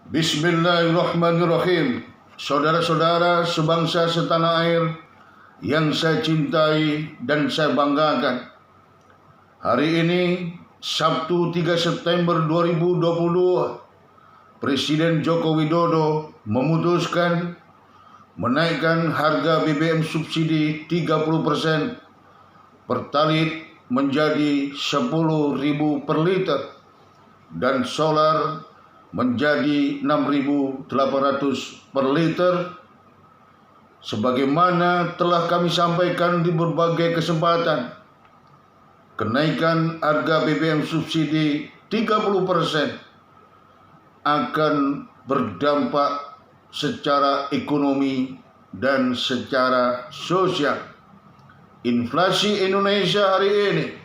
Bismillahirrahmanirrahim. Saudara-saudara sebangsa setanah air yang saya cintai dan saya banggakan. Hari ini Sabtu 3 September 2022, Presiden Joko Widodo memutuskan menaikkan harga BBM subsidi 30% pertalit menjadi 10.000 per liter dan solar menjadi 6.800 per liter, sebagaimana telah kami sampaikan di berbagai kesempatan. Kenaikan harga BBM subsidi 30% akan berdampak secara ekonomi dan secara sosial. Inflasi Indonesia hari ini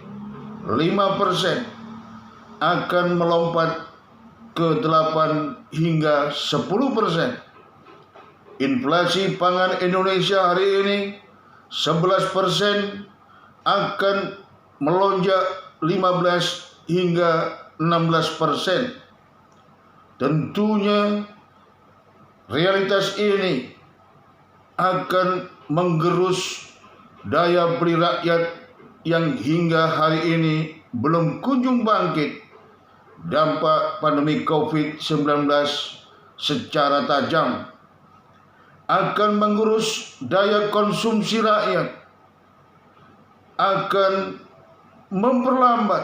5% akan melompat ke 8 hingga 10%. Inflasi pangan Indonesia hari ini 11% akan melonjak 15 hingga 16%. Tentunya realitas ini akan menggerus daya beli rakyat yang hingga hari ini belum kunjung bangkit dampak pandemi COVID-19 secara tajam, akan mengurus daya konsumsi rakyat, akan memperlambat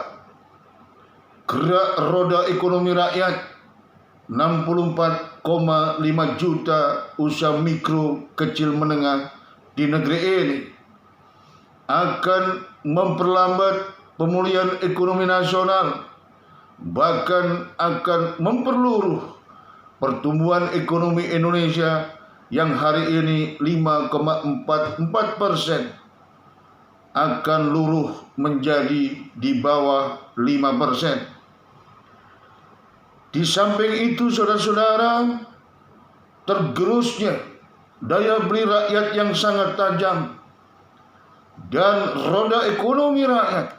gerak roda ekonomi rakyat. 64,5 juta usaha mikro kecil menengah di negeri ini akan memperlambat pemulihan ekonomi nasional, bahkan akan memperluruh pertumbuhan ekonomi Indonesia yang hari ini 5,44% akan luruh menjadi di bawah 5%. Di samping itu, saudara-saudara, tergerusnya daya beli rakyat yang sangat tajam dan roda ekonomi rakyat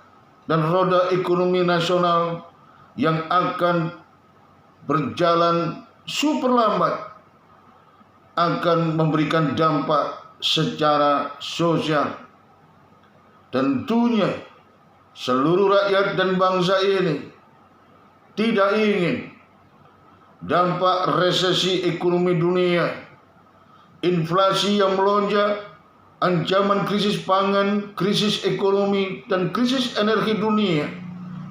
dan roda ekonomi nasional yang akan berjalan super lambat akan memberikan dampak secara sosial. Tentunya seluruh rakyat dan bangsa ini tidak ingin dampak resesi ekonomi dunia, inflasi yang melonjak, ancaman krisis pangan, krisis ekonomi, dan krisis energi dunia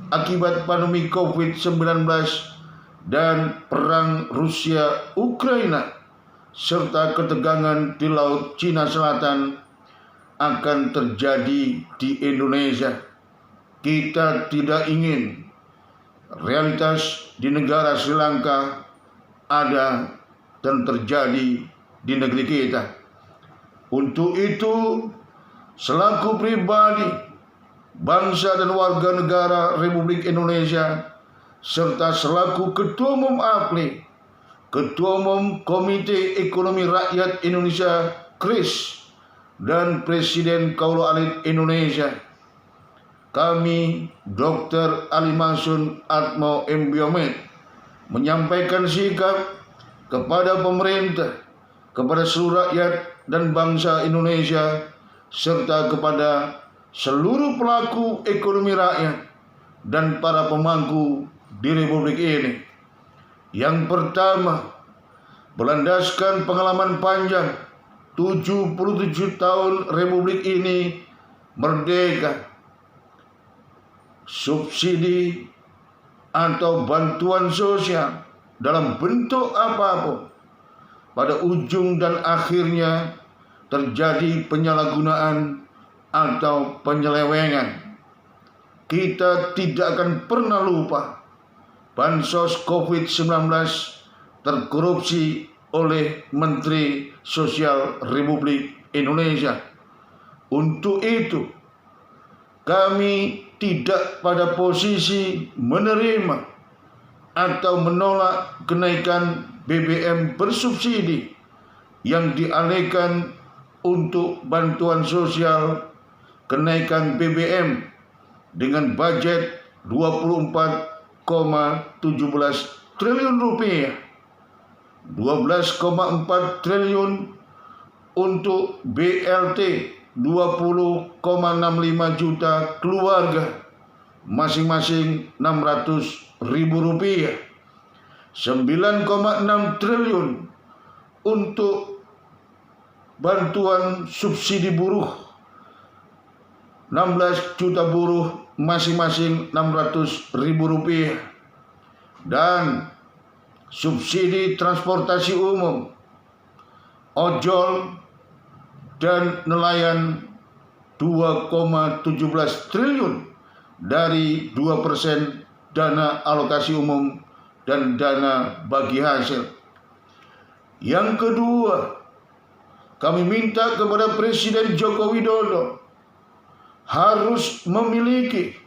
akibat pandemi COVID-19 dan perang Rusia-Ukraina, serta ketegangan di Laut Cina Selatan akan terjadi di Indonesia. Kita tidak ingin realitas di negara Sri Lanka ada dan terjadi di negeri kita. Untuk itu, selaku pribadi, bangsa dan warga negara Republik Indonesia, serta selaku Ketua Umum APLI, Ketua Umum Komite Ekonomi Rakyat Indonesia KRIS, dan Presiden Kaula Alit Indonesia, kami Dr. Ali Masun Atmo M.Biomed menyampaikan sikap kepada pemerintah, kepada seluruh rakyat dan bangsa Indonesia, serta kepada seluruh pelaku ekonomi rakyat dan para pemangku di Republik ini. Yang pertama, berlandaskan pengalaman panjang 77 tahun Republik ini merdeka, subsidi atau bantuan sosial dalam bentuk apapun pada ujung dan akhirnya terjadi penyalahgunaan atau penyelewengan. Kita tidak akan pernah lupa bansos COVID-19 terkorupsi oleh Menteri Sosial Republik Indonesia. Untuk itu, kami tidak pada posisi menerima atau menolak kenaikan BBM bersubsidi yang dialihkan untuk bantuan sosial. Kenaikan BBM dengan budget 24,17 triliun rupiah 12,4 triliun untuk BLT 20,65 juta keluarga, masing-masing Rp600.000. 9,6 triliun untuk bantuan subsidi buruh, 16 juta buruh, masing-masing Rp600.000. Dan subsidi transportasi umum, ojol dan nelayan 2,17 triliun dari 2% dana alokasi umum dan dana bagi hasil. Yang kedua, kami minta kepada Presiden Joko Widodo harus memiliki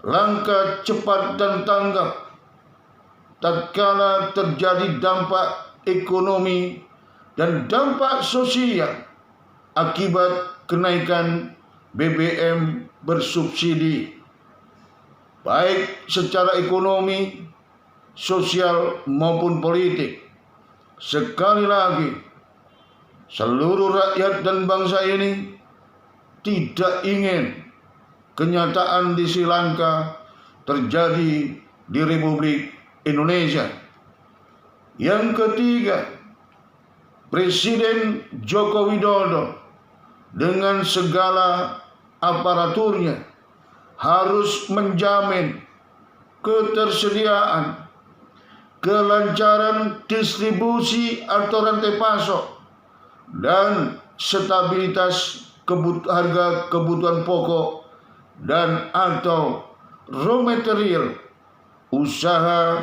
langkah cepat dan tanggap tatkala terjadi dampak ekonomi dan dampak sosial akibat kenaikan BBM bersubsidi, baik secara ekonomi, sosial maupun politik. Sekali lagi, seluruh rakyat dan bangsa ini tidak ingin kenyataan di Sri Lanka terjadi di Republik Indonesia. Yang ketiga, Presiden Joko Widodo dengan segala aparaturnya harus menjamin ketersediaan, kelancaran distribusi atau rantai pasok, dan stabilitas harga kebutuhan pokok dan atau raw material usaha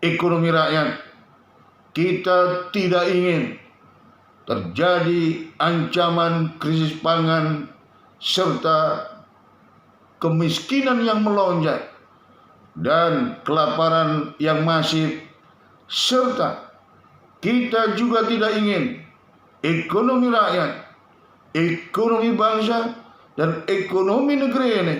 ekonomi rakyat. Kita tidak ingin terjadi ancaman krisis pangan serta kemiskinan yang melonjak dan kelaparan yang masif, serta kita juga tidak ingin ekonomi rakyat, ekonomi bangsa, dan ekonomi negeri ini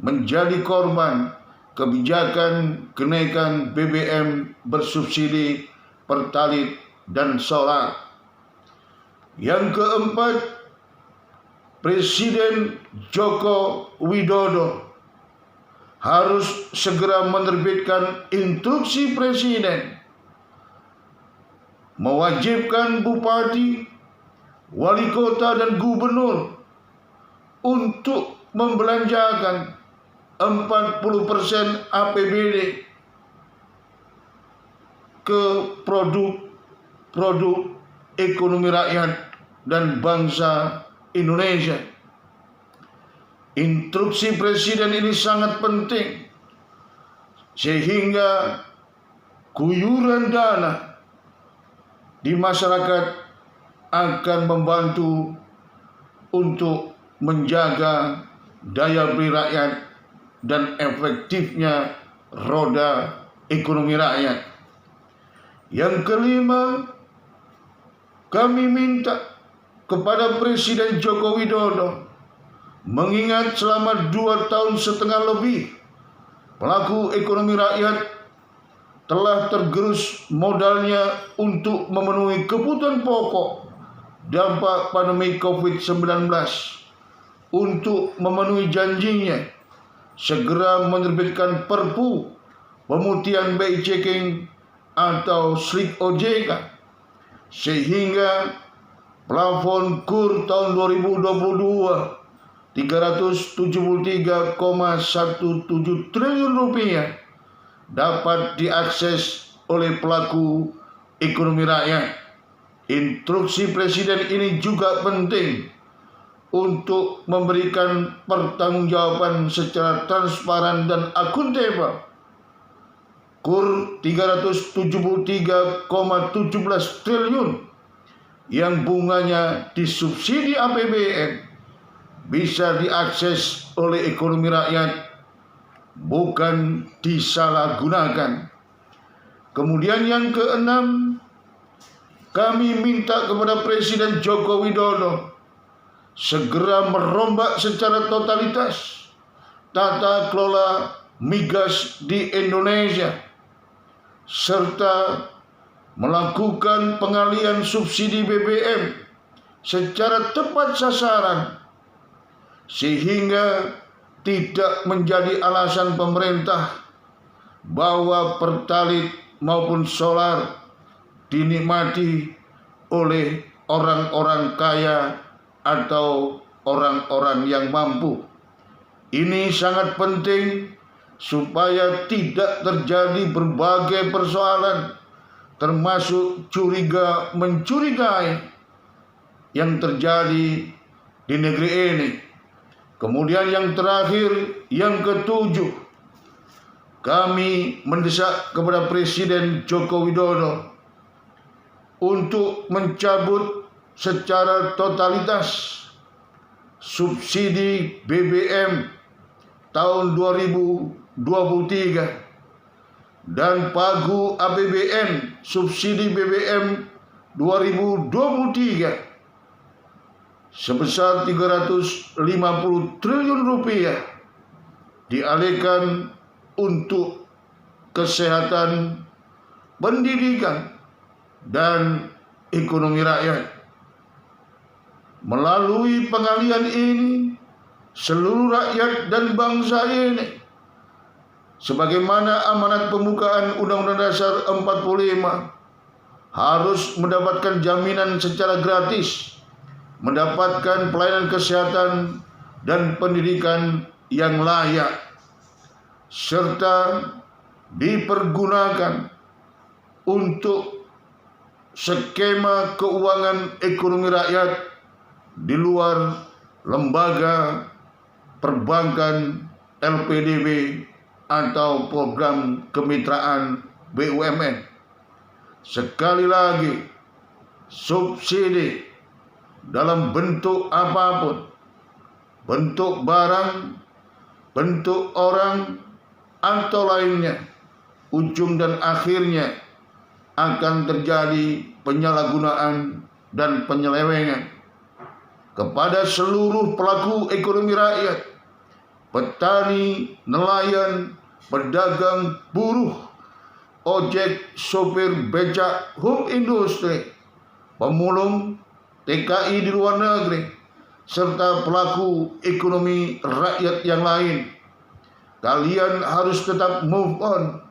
menjadi korban kebijakan kenaikan BBM bersubsidi, Pertalite, dan solar. Yang keempat, Presiden Joko Widodo harus segera menerbitkan instruksi Presiden mewajibkan bupati, wali kota, dan gubernur untuk membelanjakan 40% APBD ke produk ekonomi rakyat dan bangsa Indonesia. Instruksi Presiden ini sangat penting sehingga guyuran dana di masyarakat akan membantu untuk menjaga daya beli rakyat dan efektifnya roda ekonomi rakyat. Yang kelima, kami minta kepada Presiden Joko Widodo, mengingat selama 2,5 tahun lebih pelaku ekonomi rakyat telah tergerus modalnya untuk memenuhi kebutuhan pokok dampak pandemi COVID-19. Untuk memenuhi janjinya segera menerbitkan Perpu pemutihan BI checking atau slik OJK, sehingga plafon KUR tahun 2022 Rp373,17 triliun dapat diakses oleh pelaku ekonomi rakyat. Instruksi Presiden ini juga penting untuk memberikan pertanggungjawaban secara transparan dan akuntabel. KUR Rp373,17 triliun yang bunganya disubsidi APBN bisa diakses oleh ekonomi rakyat, bukan disalahgunakan. Kemudian yang keenam, kami minta kepada Presiden Joko Widodo segera merombak secara totalitas tata kelola migas di Indonesia, serta melakukan pengalihan subsidi BBM secara tepat sasaran, sehingga tidak menjadi alasan pemerintah bahwa pertalite maupun solar dinikmati oleh orang-orang kaya atau orang-orang yang mampu. Ini sangat penting supaya tidak terjadi berbagai persoalan, termasuk curiga mencurigai yang terjadi di negeri ini. Kemudian yang terakhir, yang ketujuh, kami mendesak kepada Presiden Joko Widodo untuk mencabut secara totalitas subsidi BBM tahun 2023 dan pagu APBN subsidi BBM 2023 sebesar 350 triliun rupiah dialihkan untuk kesehatan, pendidikan, dan ekonomi rakyat. Melalui pengalihan ini, seluruh rakyat dan bangsa ini, sebagaimana amanat pembukaan Undang-Undang Dasar 45, harus mendapatkan jaminan secara gratis, mendapatkan pelayanan kesehatan dan pendidikan yang layak, serta dipergunakan untuk skema keuangan ekonomi rakyat di luar lembaga perbankan LPDB atau program kemitraan BUMN. Sekali lagi, subsidi dalam bentuk apapun, bentuk barang, bentuk orang, atau lainnya, ujung dan akhirnya akan terjadi penyalahgunaan dan penyelewengan kepada seluruh pelaku ekonomi rakyat, petani, nelayan, pedagang, buruh, ojek, sopir, becak, hub industri, pemulung, TKI di luar negeri, serta pelaku ekonomi rakyat yang lain. Kalian harus tetap move on,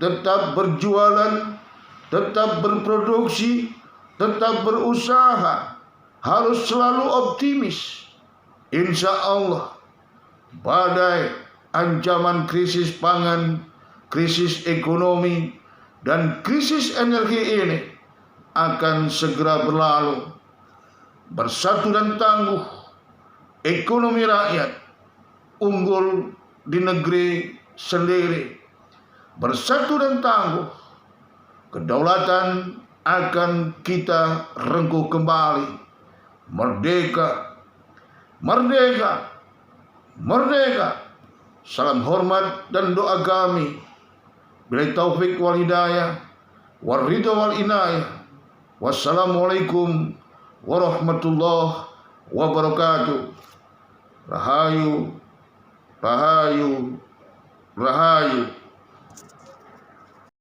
tetap berjualan, tetap berproduksi, tetap berusaha, harus selalu optimis. Insya Allah, badai ancaman krisis pangan, krisis ekonomi, dan krisis energi ini akan segera berlalu. Bersatu dan tangguh, ekonomi rakyat unggul di negeri sendiri. Bersatu dan tangguh, kedaulatan akan kita rengkuh kembali. Merdeka, merdeka, merdeka. Salam hormat dan doa kami. Billahi taufik wal hidayah, wal ridha wal inayah. Wassalamualaikum warahmatullahi wabarakatuh. Rahayu, rahayu, rahayu.